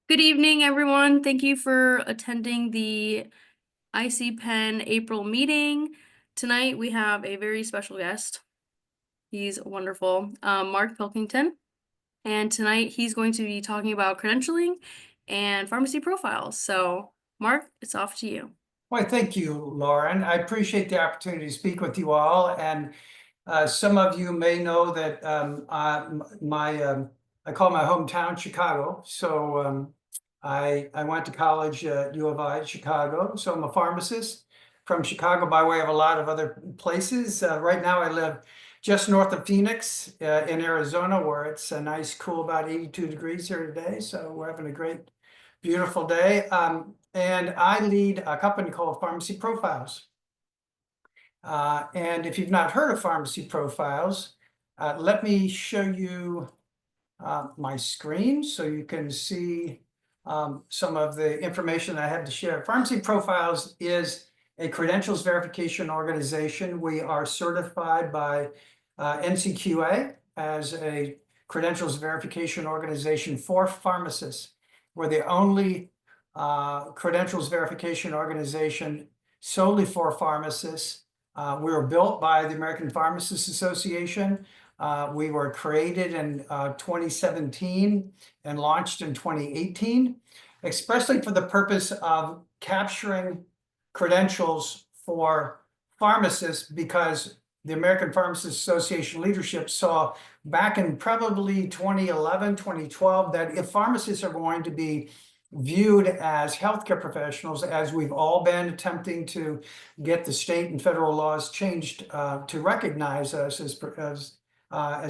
Good evening, everyone. Thank you for attending the I-CPEN April meeting. Tonight we have a very special guest. He's wonderful, Mark Pilkington. And tonight he's going to be talking about credentialing and pharmacy profiles. So, Mark, it's off to you. Why, thank you, Lauren. I appreciate the opportunity to speak with you all. And some of you may know that I call my hometown Chicago. So I went to college at U of I, Chicago. So I'm a pharmacist from Chicago by way of a lot of other places. Right now I live just north of Phoenix in Arizona, where it's a nice, cool, about 82 degrees here today. So we're having a great, beautiful day. And I lead a company called Pharmacy Profiles. And if you've not heard of Pharmacy Profiles, let me show you my screen so you can see some of the information I have to share. Pharmacy Profiles is a credentials verification organization. We are certified by NCQA as a credentials verification organization for pharmacists. We're the only credentials verification organization solely for pharmacists. We were built by the American Pharmacists Association. We were created in 2017 and launched in 2018, especially for the purpose of capturing credentials for pharmacists, because the American Pharmacists Association leadership saw back in probably 2011, 2012, that if pharmacists are going to be viewed as healthcare professionals, as we've all been attempting to get the state and federal laws changed to recognize us as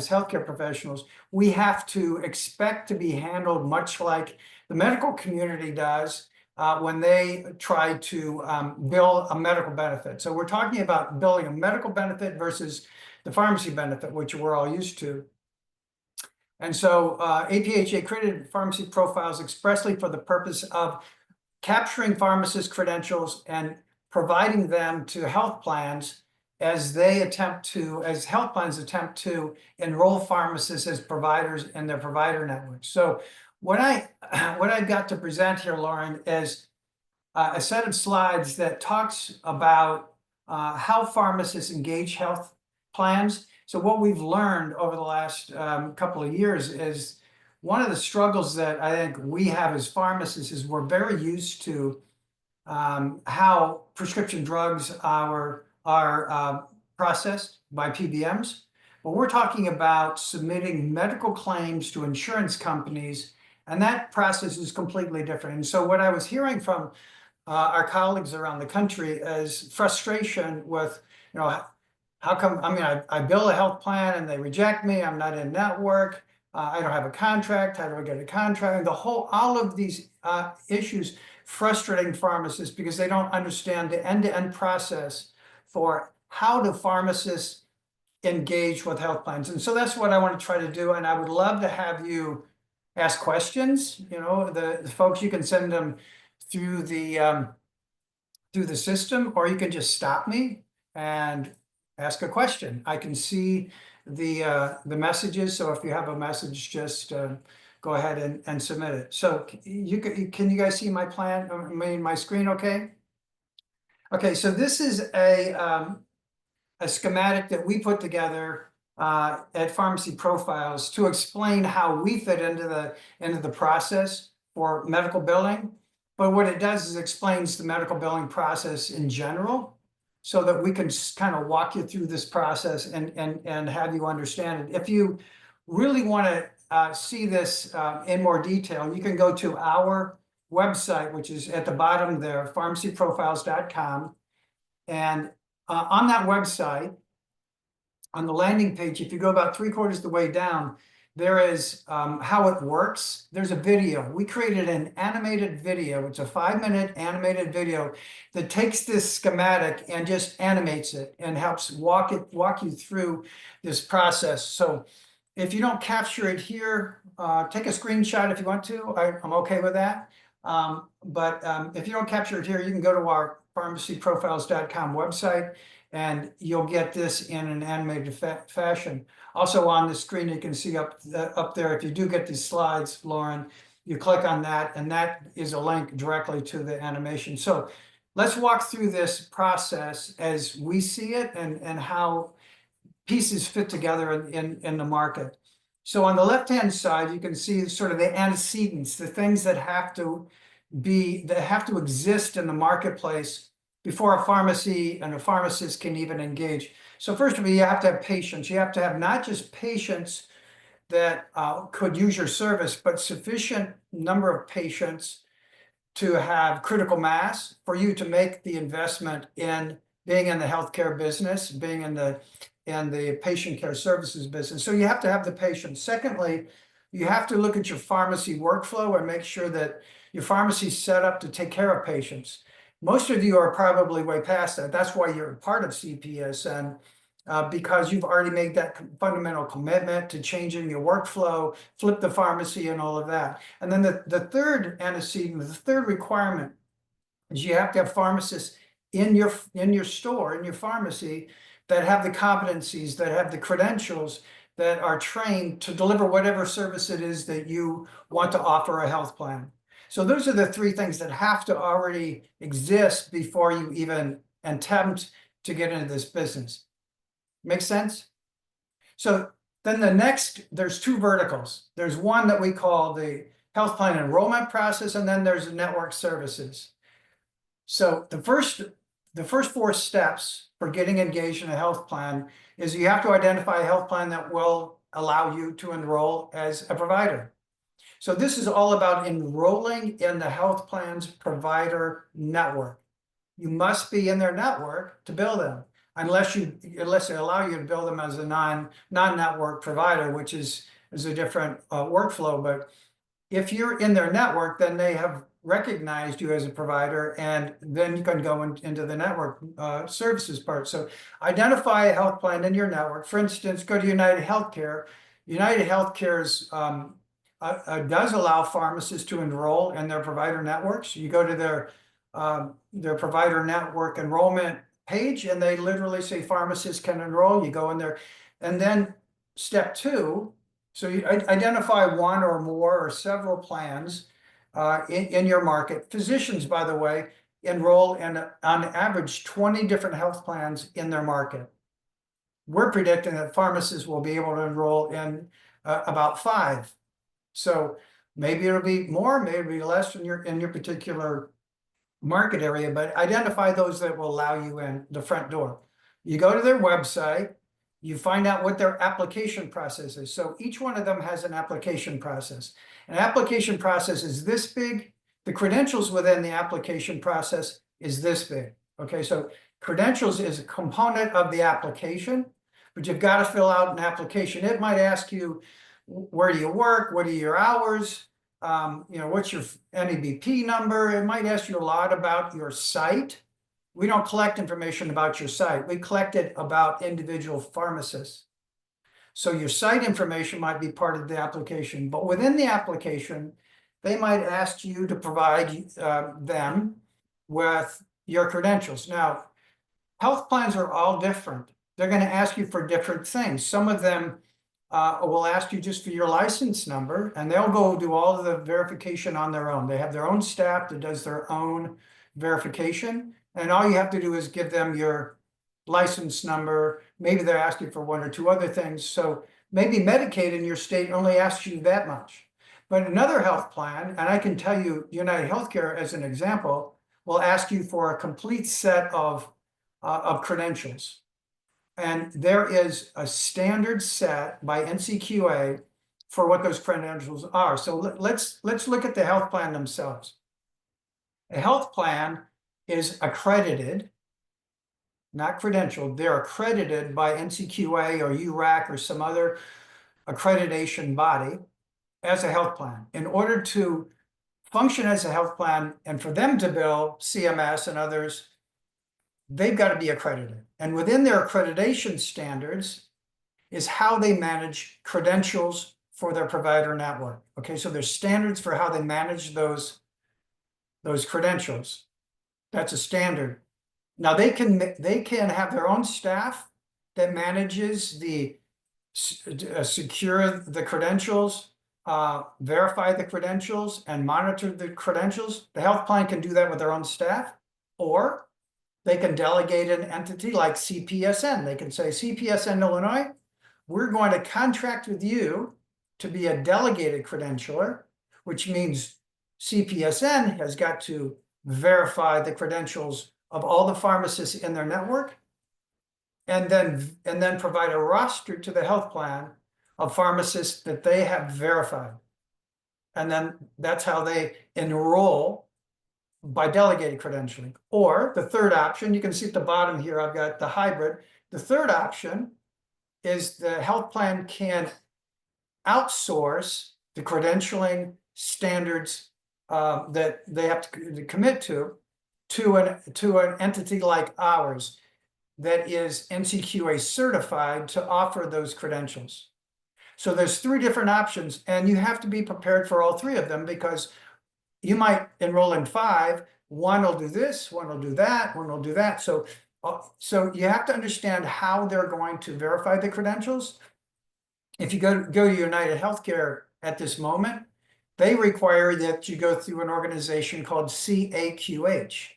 healthcare professionals, we have to expect to be handled much like the medical community does when they try to bill a medical benefit. So we're talking about billing a medical benefit versus the pharmacy benefit, which we're all used to. And so APHA created Pharmacy Profiles expressly for the purpose of capturing pharmacist credentials and providing them to health plans as health plans attempt to enroll pharmacists as providers in their provider networks. So what I've got to present here, Lauren, is a set of slides that talks about how pharmacists engage health plans. So what we've learned over the last couple of years is one of the struggles that I think we have as pharmacists is we're very used to how prescription drugs are processed by PBMs. But we're talking about submitting medical claims to insurance companies, and that process is completely different. And so what I was hearing from our colleagues around the country is frustration with, how come, I bill a health plan and they reject me, I'm not in network, I don't have a contract, how do I get a contract? All of these issues frustrating pharmacists because they don't understand the end-to-end process for how do pharmacists engage with health plans. And so that's what I want to try to do. And I would love to have you ask questions. The folks, you can send them through the system, or you can just stop me and ask a question. I can see the messages, so if you have a message, just go ahead and submit it. So can you guys see my plan, my screen okay? Okay, so this is a schematic that we put together at Pharmacy Profiles to explain how we fit into the process for medical billing. But what it does is explains the medical billing process in general, so that we can kind of walk you through this process and have you understand it. If you really want to see this in more detail, you can go to our website, which is at the bottom there, pharmacyprofiles.com. And on that website, on the landing page, if you go about 3/4 the way down, there is how it works. There's a video. We created an animated video. It's a 5-minute animated video that takes this schematic and just animates it and helps walk you through this process. So if you don't capture it here, take a screenshot if you want to. I'm okay with that. But if you don't capture it here, you can go to our pharmacyprofiles.com website and you'll get this in an animated fashion. Also on the screen, you can see up there, if you do get these slides, Lauren, you click on that, and that is a link directly to the animation. So let's walk through this process as we see it and how pieces fit together in the market. So on the left-hand side, you can see sort of the antecedents, the things that have to exist in the marketplace before a pharmacy and a pharmacist can even engage. So first of all, you have to have patients. You have to have not just patients that could use your service, but sufficient number of patients to have critical mass for you to make the investment in being in the healthcare business, being in the patient care services business. So you have to have the patients. Secondly, you have to look at your pharmacy workflow and make sure that your pharmacy is set up to take care of patients. Most of you are probably way past that. That's why you're part of CPSN, because you've already made that fundamental commitment to changing your workflow, flip the pharmacy and all of that. And then the third antecedent, the third requirement is you have to have pharmacists in your store, in your pharmacy, that have the competencies, that have the credentials, that are trained to deliver whatever service it is that you want to offer a health plan. So those are the three things that have to already exist before you even attempt to get into this business. Make sense? So then there's two verticals. There's one that we call the health plan enrollment process, and then there's the network services. So the first four steps for getting engaged in a health plan is you have to identify a health plan that will allow you to enroll as a provider. So this is all about enrolling in the health plan's provider network. You must be in their network to bill them, unless they allow you to bill them as a non-network provider, which is a different workflow. But if you're in their network, then they have recognized you as a provider, and then you can go into the network services part. So identify a health plan in your network. For instance, go to United Healthcare. United Healthcare's does allow pharmacists to enroll in their provider networks. You go to their provider network enrollment page, and they literally say pharmacists can enroll. You go in there, and then step two. So you identify one or more or several plans in your market. Physicians, by the way, enroll in on average 20 different health plans in their market. We're predicting that pharmacists will be able to enroll in about 5. So maybe it'll be more, maybe it'll be less in your particular market area, but identify those that will allow you in the front door. You go to their website, you find out what their application process is. So each one of them has an application process. An application process is this big. The credentials within the application process is this big. Okay, so credentials is a component of the application, but you've got to fill out an application. It might ask you, where do you work? What are your hours? What's your NEBP number? It might ask you a lot about your site. We don't collect information about your site. We collect it about individual pharmacists. So your site information might be part of the application, but within the application, they might ask you to provide them with your credentials. Now, health plans are all different. They're going to ask you for different things. Some of them will ask you just for your license number, and they'll go do all of the verification on their own. They have their own staff that does their own verification, and all you have to do is give them your license number. Maybe they're asking for one or two other things. So maybe Medicaid in your state only asks you that much. But another health plan, and I can tell you United Healthcare as an example, will ask you for a complete set of credentials. And there is a standard set by NCQA for what those credentials are. So let's look at the health plan themselves. A health plan is accredited, not credentialed. They're accredited by NCQA or URAC or some other accreditation body as a health plan. In order to function as a health plan and for them to bill CMS and others, they've got to be accredited. And within their accreditation standards is how they manage credentials for their provider network. Okay, so there's standards for how they manage those credentials. That's a standard. Now they can have their own staff that manages the secure the credentials. verify the credentials and monitor the credentials. The health plan can do that with their own staff, or they can delegate an entity like CPSN. They can say, CPSN Illinois, we're going to contract with you to be a delegated credentialer, which means CPSN has got to verify the credentials of all the pharmacists in their network, and then provide a roster to the health plan of pharmacists that they have verified. And then that's how they enroll by delegated credentialing. Or the third option, you can see at the bottom here, I've got the hybrid. The third option is the health plan can outsource the credentialing standards that they have to commit to an entity like ours that is NCQA certified to offer those credentials. So there's three different options, and you have to be prepared for all three of them, because you might enroll in 5. One will do this, one will do that, one will do that. So you have to understand how they're going to verify the credentials. If you go to United Healthcare at this moment, they require that you go through an organization called CAQH.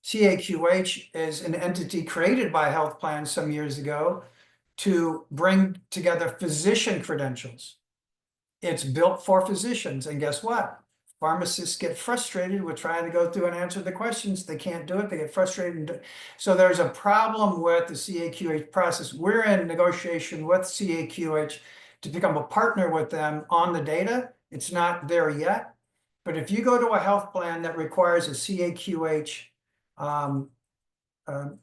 CAQH is an entity created by health plans some years ago to bring together physician credentials. It's built for physicians, and guess what? Pharmacists get frustrated with trying to go through and answer the questions. They can't do it. They get frustrated. So there's a problem with the CAQH process. We're in negotiation with CAQH to become a partner with them on the data. It's not there yet. But if you go to a health plan that requires a CAQH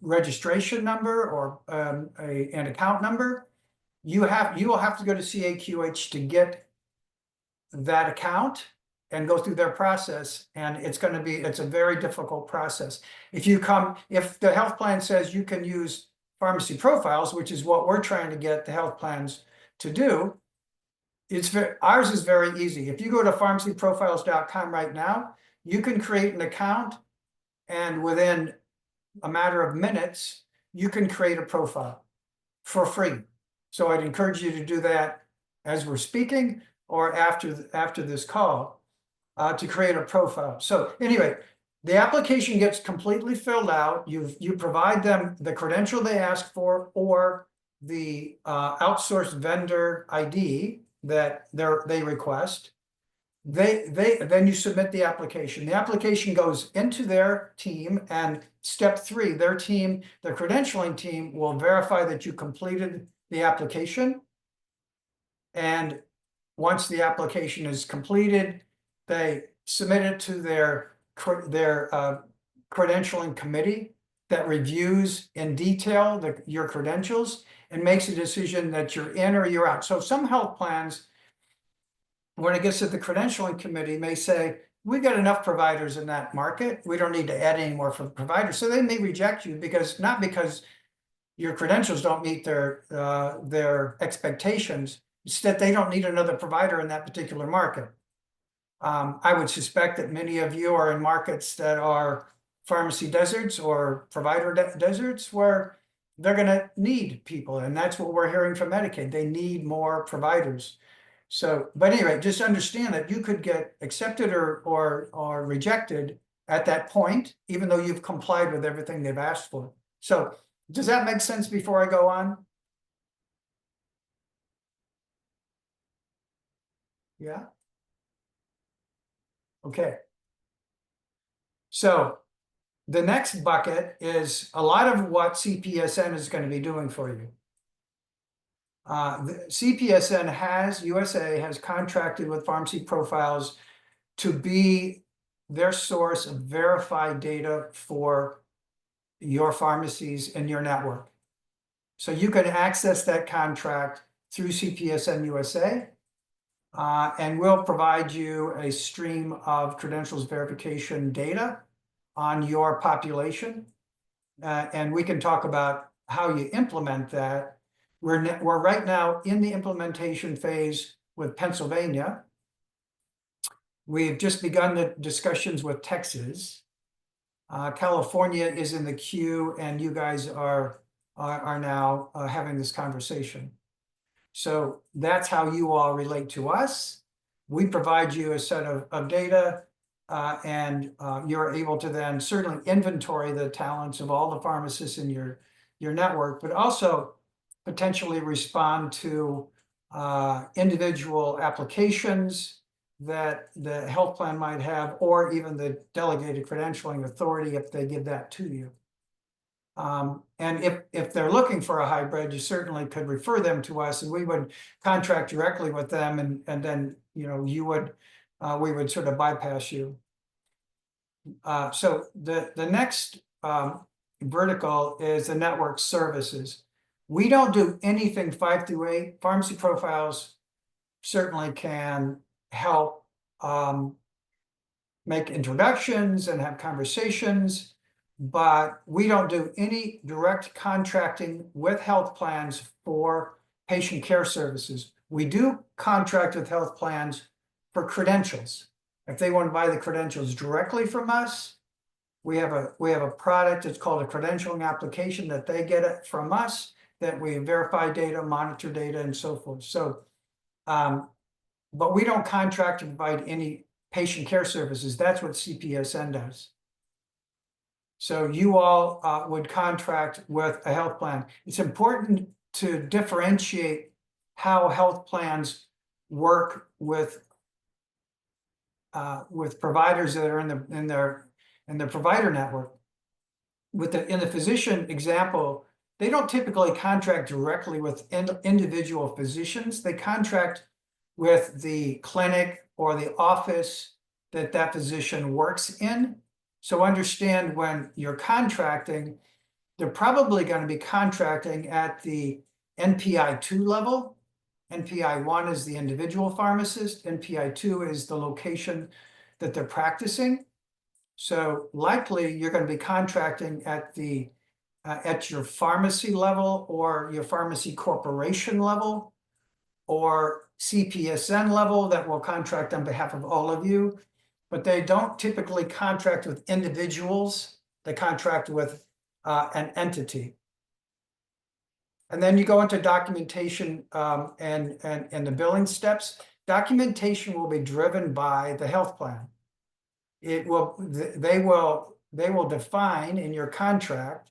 registration number or an account number, you will have to go to CAQH to get that account and go through their process, and it's a very difficult process. If the health plan says you can use pharmacy profiles, which is what we're trying to get the health plans to do, ours is very easy. If you go to pharmacyprofiles.com right now, you can create an account, and within a matter of minutes, you can create a profile for free. So I'd encourage you to do that as we're speaking or after this call to create a profile. So anyway, the application gets completely filled out. You provide them the credential they ask for, or the outsourced vendor ID that they request. Then you submit the application. The application goes into their team, and step 3, their credentialing team will verify that you completed the application. And once the application is completed, they submit it to their credentialing committee that reviews in detail your credentials and makes a decision that you're in or you're out. So some health plans, when it gets to the credentialing committee, may say, we've got enough providers in that market. We don't need to add any more for providers. So they may reject you not because your credentials don't meet their expectations. It's that they don't need another provider in that particular market. I would suspect that many of you are in markets that are pharmacy deserts or provider deserts, where they're going to need people. And that's what we're hearing from Medicaid. They need more providers. So, but anyway, just understand that you could get accepted or rejected at that point, even though you've complied with everything they've asked for. So does that make sense before I go on? Yeah. Okay. So the next bucket is a lot of what CPSN is going to be doing for you. The CPSN USA has contracted with Pharmacy Profiles to be their source of verified data for your pharmacies in your network. So you can access that contract through CPSN USA, and we'll provide you a stream of credentials verification data on your population. And we can talk about how you implement that. We're right now in the implementation phase with Pennsylvania. We've just begun the discussions with Texas. California is in the queue, and you guys are now having this conversation. So that's how you all relate to us. we provide you a set of data, and you're able to then certainly inventory the talents of all the pharmacists in your network, but also potentially respond to individual applications that the health plan might have, or even the delegated credentialing authority if they give that to you. And if they're looking for a hybrid, you certainly could refer them to us, and we would contract directly with them, and then you would we would sort of bypass you. So the next vertical is the network services. We don't do anything 5 through 8. Pharmacy profiles certainly can help make introductions and have conversations, but we don't do any direct contracting with health plans for patient care services. We do contract with health plans for credentials. If they want to buy the credentials directly from us, we have a product. It's called a credentialing application that they get it from us, that we verify data, monitor data, and so forth. So, but we don't contract to provide any patient care services. That's what CPSN does. So you all would contract with a health plan. It's important to differentiate how health plans work with providers that are in their provider network. In the physician example, they don't typically contract directly with individual physicians. They contract with the clinic or the office that physician works in. So understand, when you're contracting, they're probably going to be contracting at the NPI 2 level. NPI 1 is the individual pharmacist. NPI 2 is the location that they're practicing. So likely you're going to be contracting at your pharmacy level, or your pharmacy corporation level, or CPSN level that will contract on behalf of all of you. But they don't typically contract with individuals. They contract with an entity. And then you go into documentation and the billing steps. Documentation will be driven by the health plan. They will define in your contract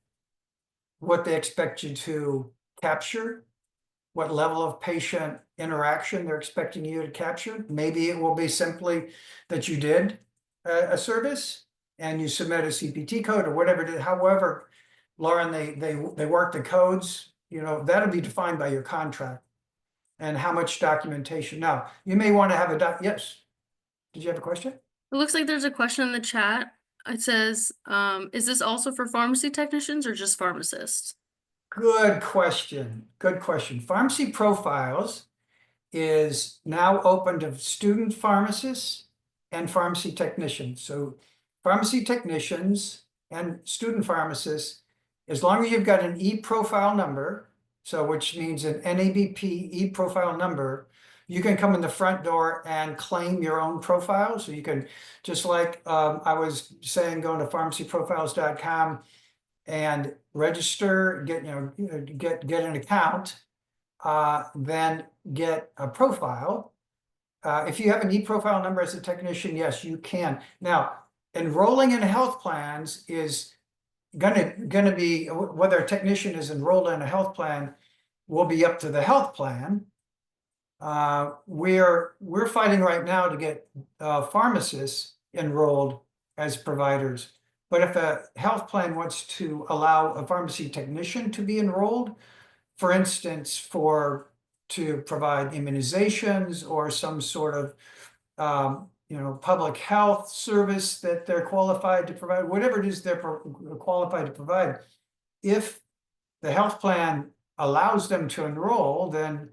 what they expect you to capture, what level of patient interaction they're expecting you to capture. Maybe it will be simply that you did a service and you submit a CPT code or whatever it is. However, Lauren, they work the codes, that'll be defined by your contract and how much documentation. Now, you may want to have yes. Did you have a question? It looks like there's a question in the chat. It says, is this also for pharmacy technicians or just pharmacists? Good question. Good question. Pharmacy Profiles is now open to student pharmacists and pharmacy technicians. So pharmacy technicians and student pharmacists, as long as you've got an e-profile number, so which means an NABP e-profile number, you can come in the front door and claim your own profile. So you can, just like I was saying, go to pharmacyprofiles.com and register, get an account, then get a profile. If you have an e-profile number as a technician, yes, you can. Now, enrolling in health plans is gonna be, whether a technician is enrolled in a health plan will be up to the health plan. We're fighting right now to get pharmacists enrolled as providers. But if a health plan wants to allow a pharmacy technician to be enrolled, for instance, to provide immunizations or some sort of public health service that they're qualified to provide, whatever it is they're qualified to provide, if the health plan allows them to enroll, then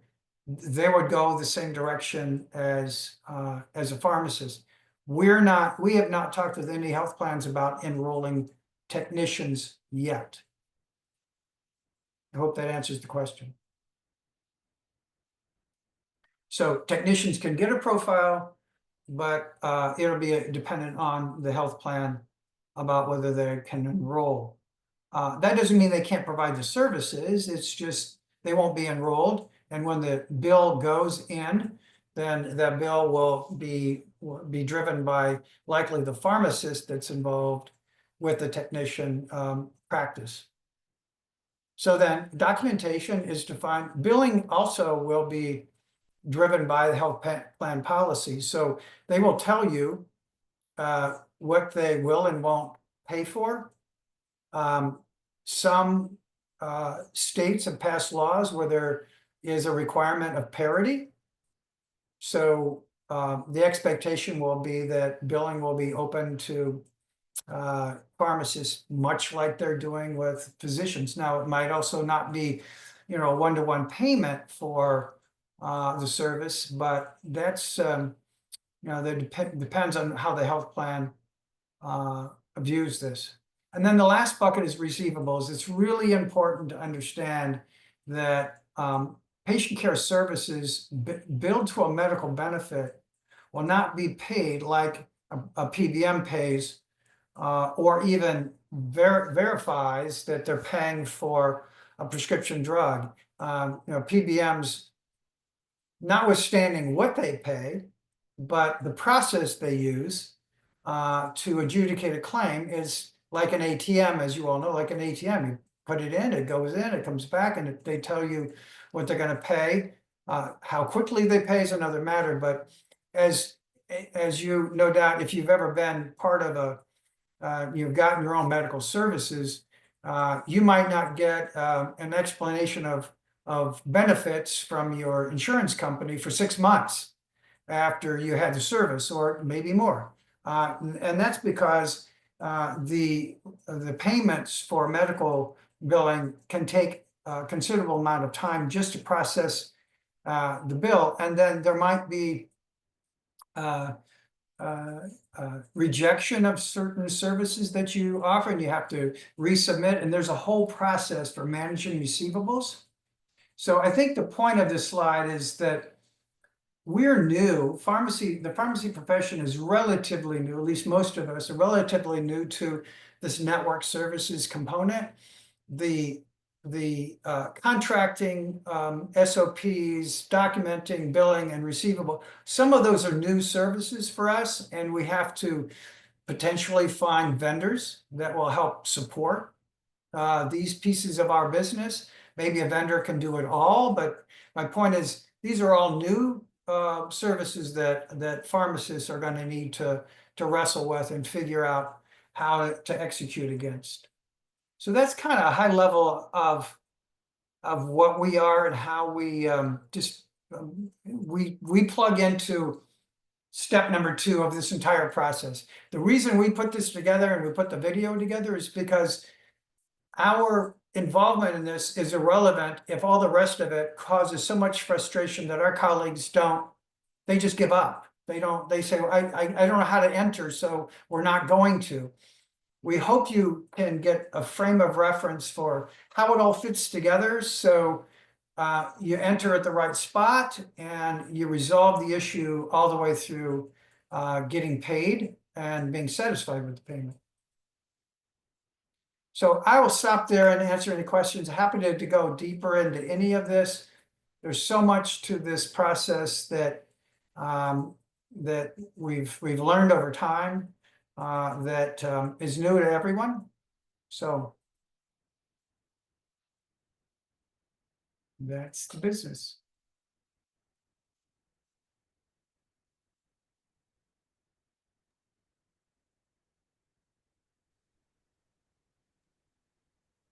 they would go the same direction as a pharmacist. We have not talked with any health plans about enrolling technicians yet. I hope that answers the question. So technicians can get a profile, but it'll be dependent on the health plan about whether they can enroll. That doesn't mean they can't provide the services. It's just they won't be enrolled. And when the bill goes in, then the bill will be driven by likely the pharmacist that's involved with the technician practice. So then documentation is defined. Billing also will be driven by the health plan policy. So they will tell you what they will and won't pay for. Some states have passed laws where there is a requirement of parity. So the expectation will be that billing will be open to pharmacists, much like they're doing with physicians. Now, it might also not be, you know, a one-to-one payment for the service, but that's, you know, that depends on how the health plan views this. And then the last bucket is receivables. It's really important to understand that patient care services billed to a medical benefit will not be paid like a PBM pays or even verifies that they're paying for a prescription drug. You know, PBMs, notwithstanding what they pay, but the process they use to adjudicate a claim is like an ATM, as you all know, like an ATM. You put it in, it goes in, it comes back, and they tell you what they're going to pay. How quickly they pay is another matter, but as you no doubt, if you've ever been part of you've gotten your own medical services, you might not get an explanation of benefits from your insurance company for 6 months after you had the service, or maybe more. And that's because the payments for medical billing can take a considerable amount of time just to process the bill. And then there might be rejection of certain services that you offer, and you have to resubmit. And there's a whole process for managing receivables. So I think the point of this slide is that we're new. The pharmacy profession is relatively new, at least most of us are relatively new to this network services component. The contracting, SOPs, documenting, billing, and receivable, some of those are new services for us, and we have to potentially find vendors that will help support these pieces of our business. Maybe a vendor can do it all, but my point is these are all new services that pharmacists are going to need to wrestle with and figure out how to execute against. So that's kind of a high level of what we are and how we we plug into step number 2 of this entire process. The reason we put this together and we put the video together is because our involvement in this is irrelevant if all the rest of it causes so much frustration that our colleagues they just give up. They say, I don't know how to enter, so we're not going to. We hope you can get a frame of reference for how it all fits together. So you enter at the right spot and you resolve the issue all the way through getting paid and being satisfied with the payment. So I will stop there and answer any questions. Happy to go deeper into any of this. There's so much to this process that that we've learned over time that is new to everyone. So that's the business.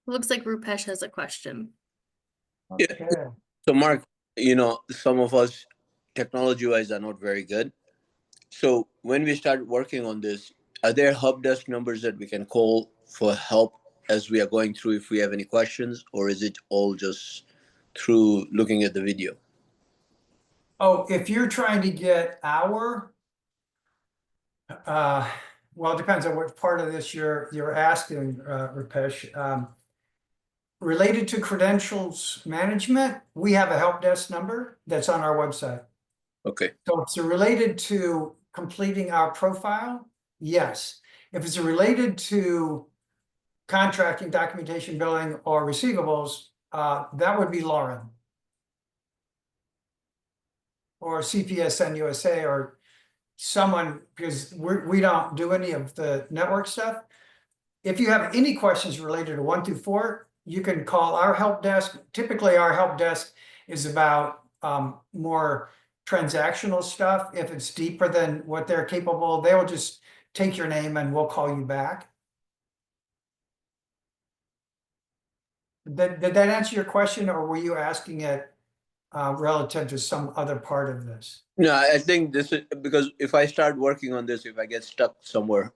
Looks like Rupesh has a question. Yeah. Okay. So Mark, you know, some of us technology-wise are not very good. So when we start working on this, are there help desk numbers that we can call for help as we are going through if we have any questions, or is it all just through looking at the video? Oh, if you're trying to get well, it depends on what part of this you're asking, Rupesh. Related to credentials management, we have a help desk number that's on our website. Okay. So if it's related to completing our profile, yes. If it's related to contracting, documentation, billing, or receivables, that would be Lauren. or CPSN USA or someone, because we don't do any of the network stuff. If you have any questions related to 1 through 4, you can call our help desk. Typically, our help desk is about more transactional stuff. If it's deeper than what they're capable, they'll just take your name and we'll call you back. Did that answer your question, or were you asking it relative to some other part of this? No, I think this is because if I start working on this, if I get stuck somewhere,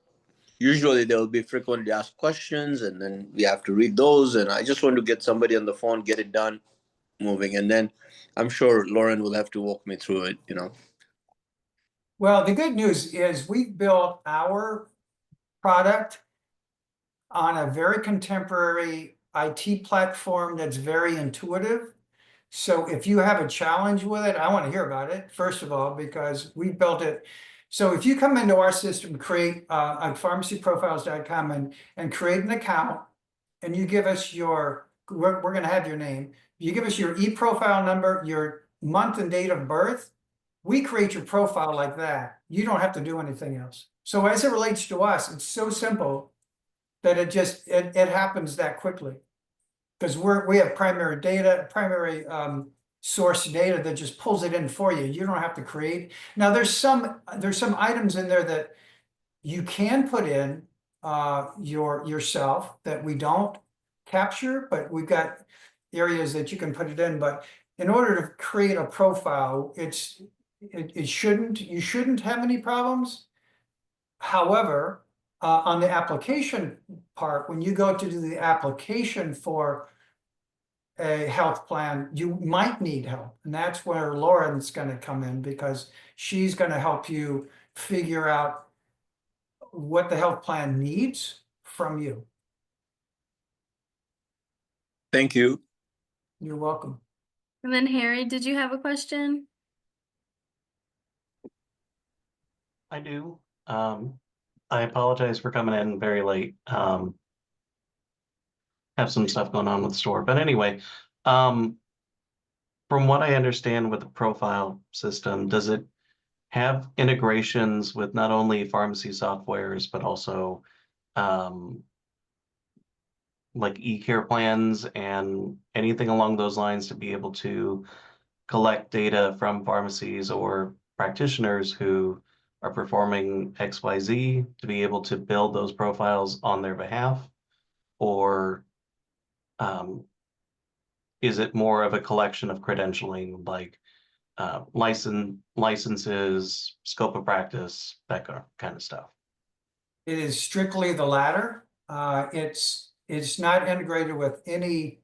usually there will be frequently asked questions, and then we have to read those. And I just want to get somebody on the phone, get it done, moving, and then I'm sure Lauren will have to walk me through it. Well, the good news is we've built our product on a very contemporary IT platform that's very intuitive. So if you have a challenge with it, I want to hear about it, first of all, because we built it. So if you come into our system, create on pharmacyprofiles.com and create an account, and you give us we're going to have your name. You give us your e-profile number, your month and date of birth, we create your profile like that. You don't have to do anything else. So as it relates to us, it's so simple that it happens that quickly. Because we have primary data, primary source data that just pulls it in for you. You don't have to create. Now there's some items in there that you can put in yourself that we don't capture, but we've got areas that you can put it in. But in order to create a profile, you shouldn't have any problems. However, on the application part, when you go to do the application for a health plan, you might need help. And that's where Lauren's going to come in, because she's going to help you figure out what the health plan needs from you. Thank you. You're welcome. And then Harry, did you have a question? I do. I apologize for coming in very late. Have some stuff going on with the store. But anyway, from what I understand with the profile system, does it have integrations with not only pharmacy softwares, but also like e-care plans and anything along those lines to be able to collect data from pharmacies or practitioners who are performing XYZ to be able to build those profiles on their behalf? Or is it more of a collection of credentialing, like licenses, scope of practice, that kind of stuff? It is strictly the latter. It's not integrated with any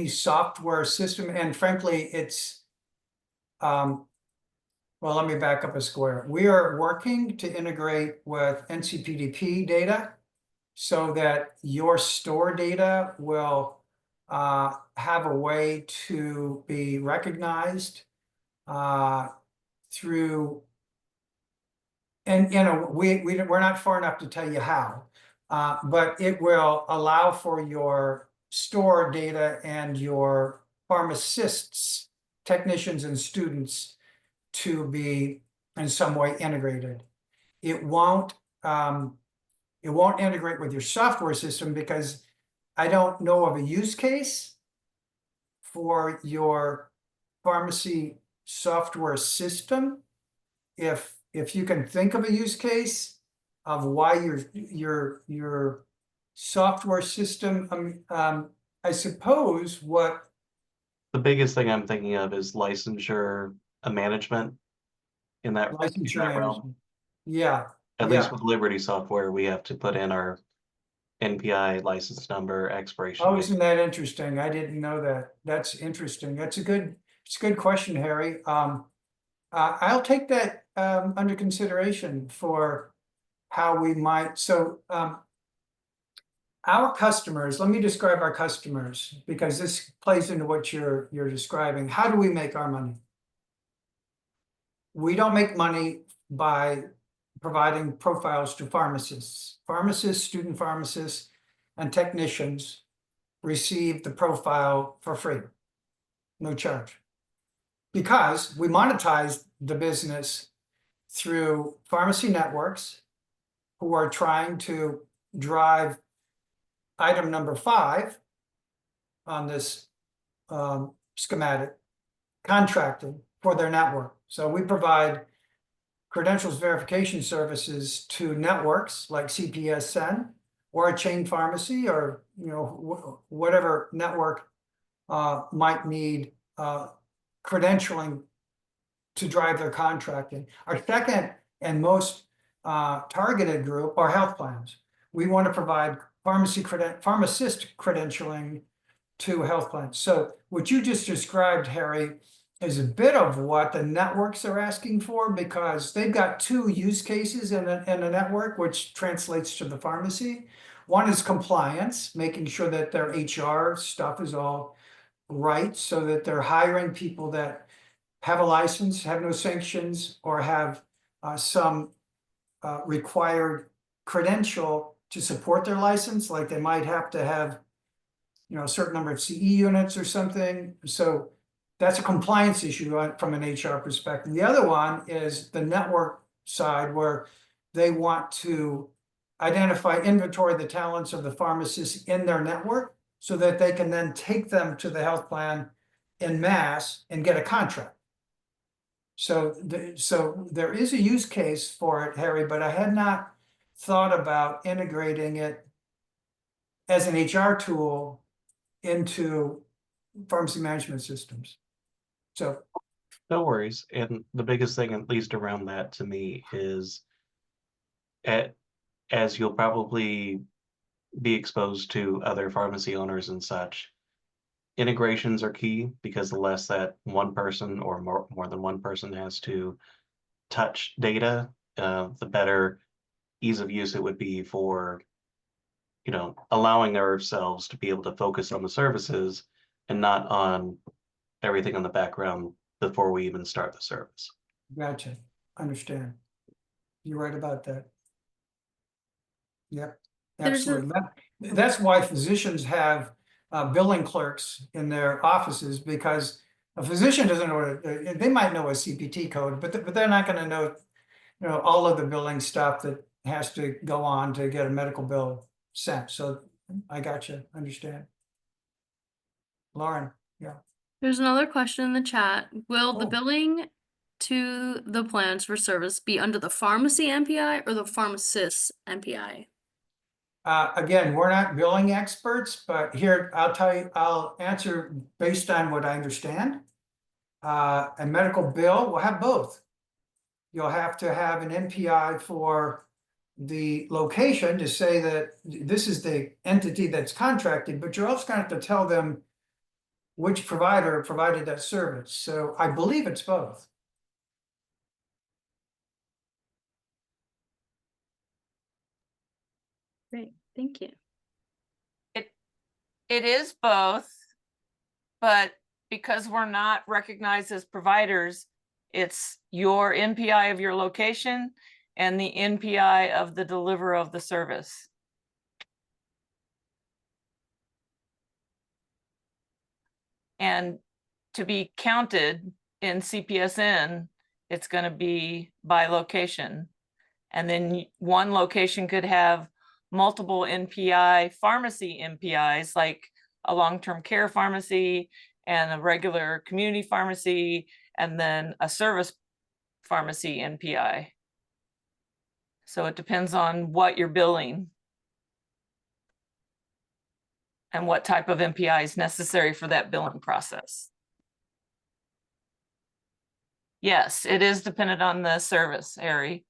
software system, and frankly, it's well, let me back up a square. We are working to integrate with NCPDP data so that your store data will have a way to be recognized through, and we're not far enough to tell you how, but it will allow for your store data and your pharmacists, technicians, and students to be in some way integrated. It won't integrate with your software system, because I don't know of a use case for your pharmacy software system. If you can think of a use case of why your software system, I suppose what The biggest thing I'm thinking of is licensure management in that licensure realm. management. Yeah. At least with Liberty software, we have to put in our NPI license number, expiration Oh, date. isn't that interesting? I didn't know that. That's interesting. It's a good question, Harry. I'll take that under consideration for how we might. So our customers, let me describe our customers, because this plays into what you're describing. How do we make our money? We don't make money by providing profiles to pharmacists. Pharmacists, student pharmacists, and technicians receive the profile for free, no charge. because we monetize the business through pharmacy networks who are trying to drive item number 5 on this schematic, contracting for their network. So we provide credentials verification services to networks like CPSN or a chain pharmacy, or whatever network might need credentialing to drive their contracting. Our second and most targeted group are health plans. We want to provide pharmacist credentialing to health plans. So what you just described, Harry, is a bit of what the networks are asking for, because they've got 2 use cases in a network, which translates to the pharmacy. One is compliance, making sure that their HR stuff is all right, so that they're hiring people that have a license, have no sanctions, or have some required credential to support their license, like they might have to have a certain number of CE units or something. So that's a compliance issue from an HR perspective. The other one is the network side, where they want to identify, inventory the talents of the pharmacists in their network, so that they can then take them to the health plan en masse and get a contract. So there is a use case for it, Harry, but I had not thought about integrating it as an HR tool into pharmacy management systems. So No worries. And the biggest thing, at least around that to me, is as you'll probably be exposed to other pharmacy owners and such, integrations are key, because the less that one person or more than one person has to touch data, the better ease of use it would be for, allowing ourselves to be able to focus on the services and not on everything in the background before we even start the service. gotcha, understand. You're right about that. Yep, There's a- absolutely. That's why physicians have billing clerks in their offices, because a physician doesn't know they might know a CPT code, but they're not going to know, all of the billing stuff that has to go on to get a medical bill sent. So I gotcha, understand. Lauren, yeah. There's another question in the chat. Will the Oh. billing to the plans for service be under the pharmacy MPI or the pharmacist MPI? Again, we're not billing experts, but here, I'll answer based on what I understand. A medical bill will have both. You'll have to have an MPI for the location to say that this is the entity that's contracted, but you're also going to have to tell them which provider provided that service. So I believe it's both. Great, thank you. It is both, but because we're not recognized as providers, it's your NPI of your location and the NPI of the deliverer of the service. And to be counted in CPSN, it's going to be by location. And then one location could have multiple NPI pharmacy MPIs, like a long-term care pharmacy and a regular community pharmacy, and then a service pharmacy NPI. So it depends on what you're billing and what type of MPI is necessary for that billing process. Yes, it is dependent on the service area,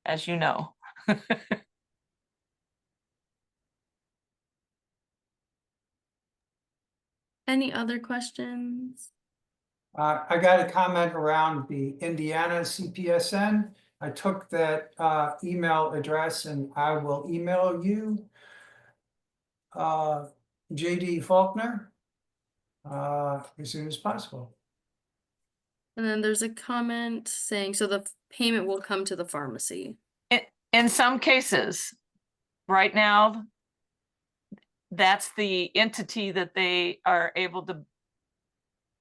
as you know. Any other questions? I got a comment around the Indiana CPSN. I took that email address and I will email you, JD Faulkner, as soon as possible. And then there's a comment saying, so the payment will come to the pharmacy. In some cases, right now, that's the entity that they are able to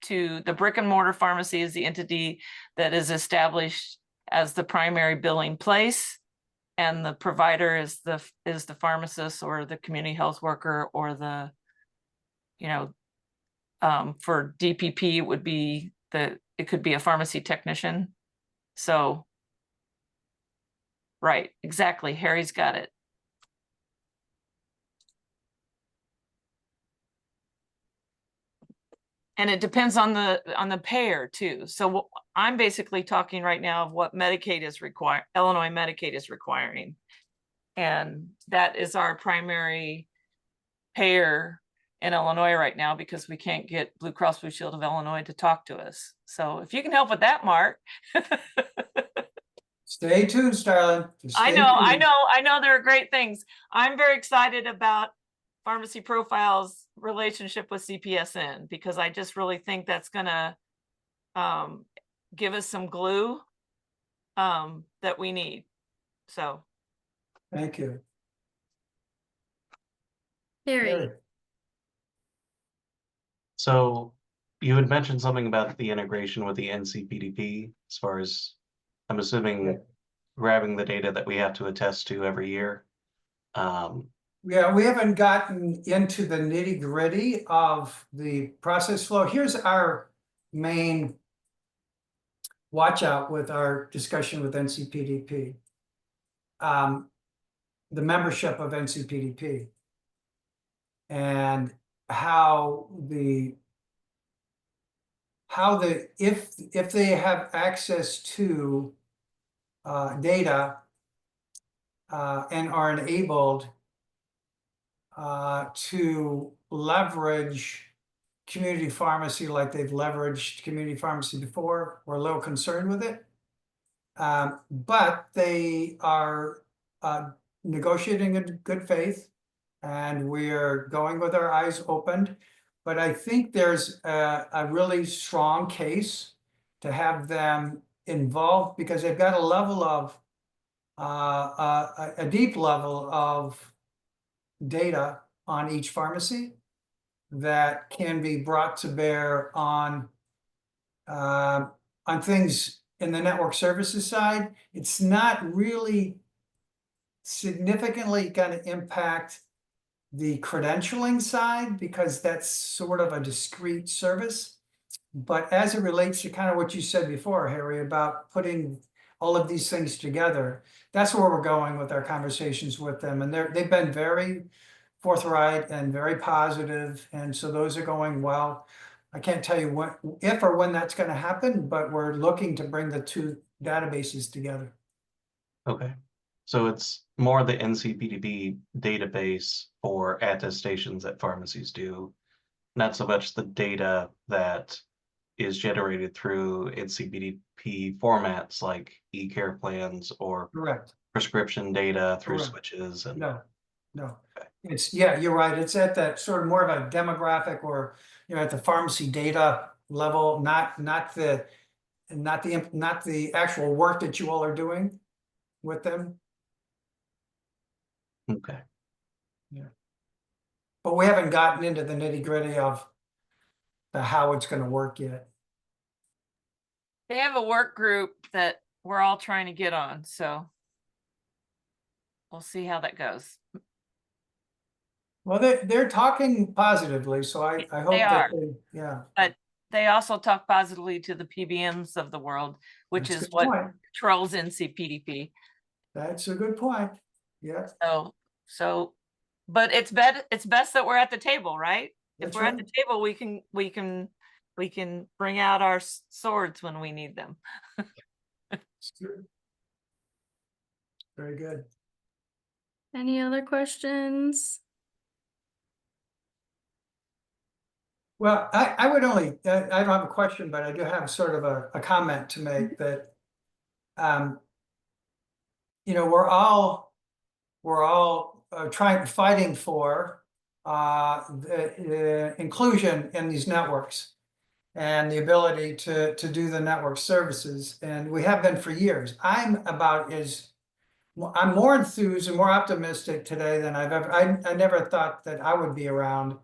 to the brick and mortar pharmacy is the entity that is established as the primary billing place. And the provider is the pharmacist or the community health worker or the, for DPP, it would be it could be a pharmacy technician. So, right, exactly. Harry's got it. And it depends on the payer too. So I'm basically talking right now of what Medicaid is Illinois Medicaid is requiring. And that is our primary payer in Illinois right now because we can't get Blue Cross Blue Shield of Illinois to talk to us. So if you can help with that, Mark. Stay tuned, Starlin. Just I stay know there are great things. I'm very excited about Pharmacy Profiles' relationship with CPSN because I just really think that's gonna give us some glue that we need. So Thank you. Harry. So you had mentioned something about the integration with the NCPDP as far as, I'm assuming, Yeah. grabbing the data that we have to attest to every year. Yeah, we haven't gotten into the nitty-gritty of the process flow. Here's our main watch out with our discussion with NCPDP. The membership of NCPDP and if they have access to data and are enabled to leverage community pharmacy like they've leveraged community pharmacy before, we're a little concerned with it. But they are negotiating in good faith, and we're going with our eyes opened. But I think there's a really strong case to have them involved because they've got a level of a deep level of data on each pharmacy that can be brought to bear on things in the network services side. It's not really significantly going to impact the credentialing side because that's sort of a discrete service. But as it relates to kind of what you said before, Harry, about putting all of these things together, that's where we're going with our conversations with them. And they've been very forthright and very positive, and so those are going well. I can't tell you if or when that's going to happen, but we're looking to bring the two databases together. Okay, so it's more the NCPDB database for attestations that pharmacies do, not so much the data that is generated through NCPDP formats like e-care plans or Correct. prescription data through Correct. switches. And No. It's, yeah, you're right. It's at that sort of more of a demographic or, at the pharmacy data level, not the actual work that you all are doing with them. Okay. Yeah. But we haven't gotten into the nitty-gritty of how it's going to work yet. they have a work group that we're all trying to get on. So we'll see how that goes. Well, they're talking positively, so I hope They are. yeah. But they also talk positively to the PBMs of the world, which That's a is good what point. controls NCPDP. That's a good point. Yeah, But it's best that we're at the table, right? that's If we're at right. the table, we can bring out our swords when we need them. It's good. Very good. Any other questions? Well, I would only, I don't have a question, but I do have sort of a comment to make that, we're all fighting for the inclusion in these networks and the ability to do the network services. And we have been for years. I'm more enthused and more optimistic today than I've ever, I never thought that I would be around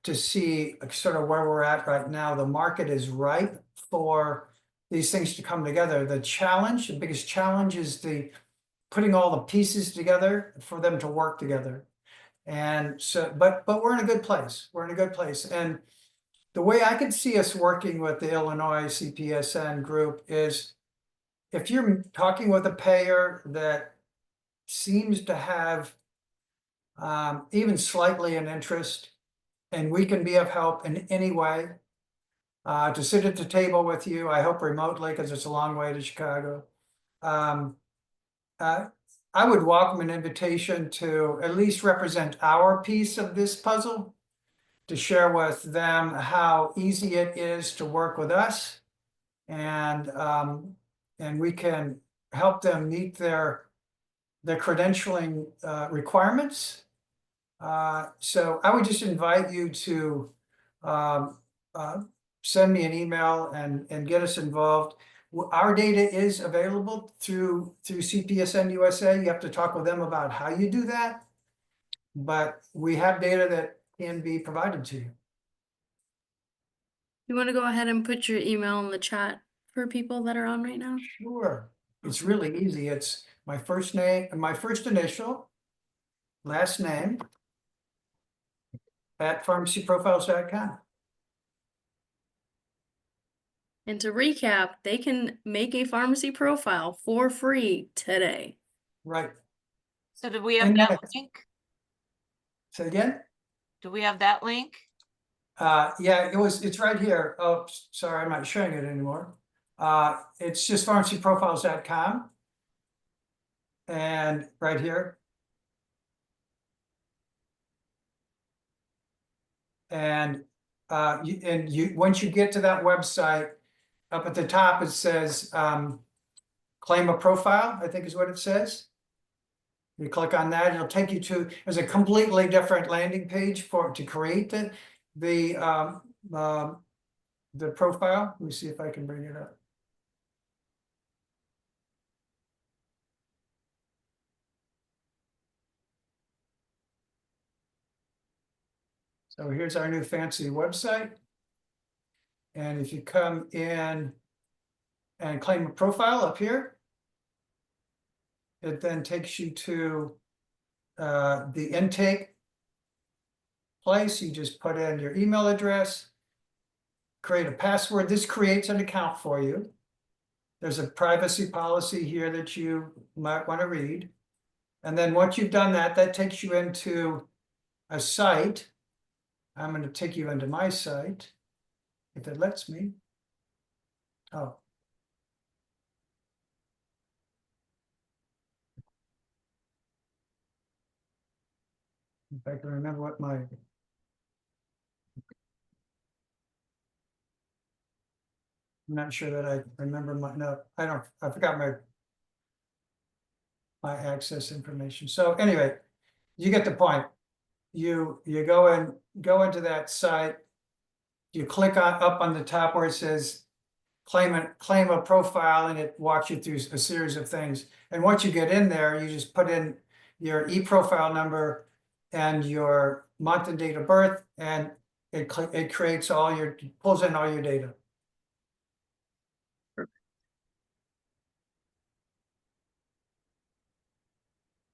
to see sort of where we're at right now. The market is ripe for these things to come together. The biggest challenge is putting all the pieces together for them to work together. And so, but we're in a good place. We're in a good place. And the way I could see us working with the Illinois CPSN group is if you're talking with a payer that seems to have even slightly an interest, and we can be of help in any way, to sit at the table with you, I hope remotely, because it's a long way to Chicago. I would welcome an invitation to at least represent our piece of this puzzle, to share with them how easy it is to work with us, and we can help them meet their credentialing requirements. So I would just invite you to send me an email and get us involved. Our data is available through CPSN USA. You have to talk with them about how you do that, but we have data that can be provided to you. You want to go ahead and put your email in the chat for people that are on right now? Sure, it's really easy. It's my first name, my first initial, last name, at pharmacyprofiles.com. And to recap, they can make a pharmacy profile for free today. Right. So do we have And that then- link? Say again? Do we have that link? Yeah, it's right here. Oh, sorry, I'm not showing it anymore. It's just pharmacyprofiles.com. And right here. And once you get to that website, up at the top, it says claim a profile, I think is what it says. You click on that, it'll take you to, there's a completely different landing page to create the profile. Let me see if I can bring it up. So here's our new fancy website. And if you come in and claim a profile up here, it then takes you to the intake place. You just put in your email address, create a password. This creates an account for you. There's a privacy policy here that you might want to read. And then once you've done that, that takes you into a site. I'm going to take you into my site, if it lets me. Oh. If I can remember what I'm not sure that I remember no, I forgot my access information. So anyway, you get the point. You go into that site, you click up on the top where it says claim a profile, and it walks you through a series of things. And once you get in there, you just put in your e-profile number and your month and date of birth, and it creates pulls in all your data.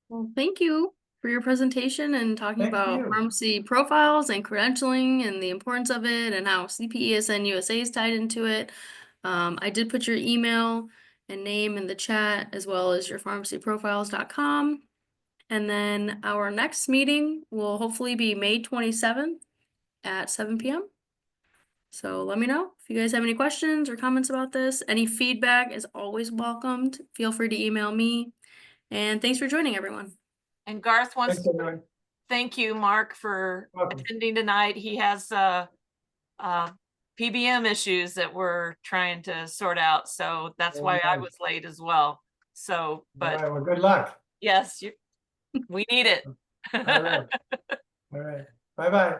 Well, thank you for your presentation and talking Thank about you. pharmacy profiles and credentialing and the importance of it and how CPESN USA is tied into it. I did put your email and name in the chat, as well as your pharmacyprofiles.com. And then our next meeting will hopefully be May 27th at 7 p.m. So let me know if you guys have any questions or comments about this. Any feedback is always welcomed. Feel free to email me. And thanks for joining, everyone. And Garth wants Thanks, to everyone. thank you, Mark, for Welcome. attending tonight. He has PBM issues that we're trying to sort out. So that's why I was late as well. So, All but right, well, good luck. yes, we need it. All right. All right. Bye-bye.